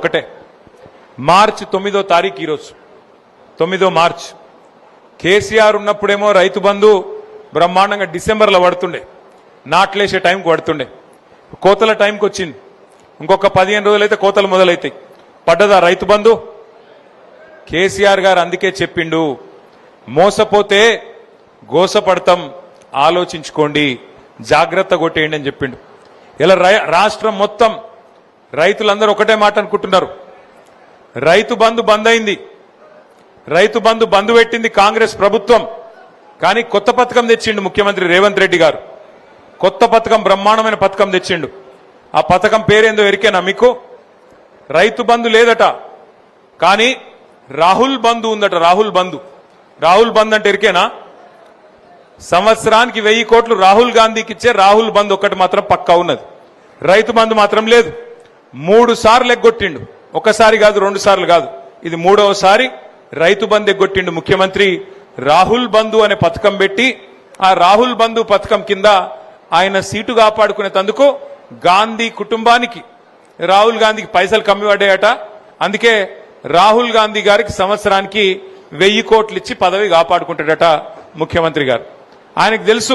ఒకటే, మార్చి 9వ తారీఖు ఈరోజు 9 మార్చి కేసీఆర్ ఉన్నప్పుడేమో రైతు బంధు బ్రహ్మాండంగా డిసెంబర్లో పడుతుండే, నాట్లేసే టైంకి పడుతుండే. కోతల టైంకి వచ్చింది, ఇంకొక 15 రోజులైతే కోతలు మొదలైతాయి. పడ్డదా రైతు బంధు? కేసీఆర్ గారు అందుకే చెప్పిండు, మోసపోతే గోసపడతాం, ఆలోచించుకోండి, జాగ్రత్త కొట్టేయండి అని చెప్పిండు. ఇలా రాష్ట్రం మొత్తం రైతులందరూ ఒకటే మాట అనుకుంటున్నారు, రైతు బంధు బంద్ అయింది, రైతు బంధు బంద్ పెట్టింది కాంగ్రెస్ ప్రభుత్వం. కానీ కొత్త పథకం తెచ్చిండు ముఖ్యమంత్రి రేవంత్ రెడ్డి గారు. కొత్త పథకం, బ్రహ్మాండమైన పథకం తెచ్చిండు. ఆ పథకం పేరేందో ఎరికేనా మీకు? రైతు బంధు లేదట, కానీ రాహుల్ బంధు ఉందట. రాహుల్ బంధు. రాహుల్ బంధు అంటే ఎరికేనా? సంవత్సరానికి 1000 కోట్లు రాహుల్ గాంధీకి ఇచ్చే రాహుల్ బంధు ఒక్కటి మాత్రం పక్కా ఉన్నది. రైతు బంధు మాత్రం లేదు. 3 సార్లు ఎగ్గొట్టిండు, ఒకసారి కాదు, 2 సార్లు కాదు, ఇది 3వసారి రైతు బంధు ఎగ్గొట్టిండు ముఖ్యమంత్రి. రాహుల్ బంధు అనే పథకం పెట్టి ఆ రాహుల్ బంధు పథకం కింద ఆయన సీటు కాపాడుకునేందుకు గాంధీ కుటుంబానికి, రాహుల్ గాంధీకి పైసలు కమ్మి పడ్డాయట. అందుకే రాహుల్ గాంధీ గారికి సంవత్సరానికి 1000 కోట్లు ఇచ్చి పదవి కాపాడుకుంటాడట ముఖ్యమంత్రి గారు. ఆయనకు తెలుసు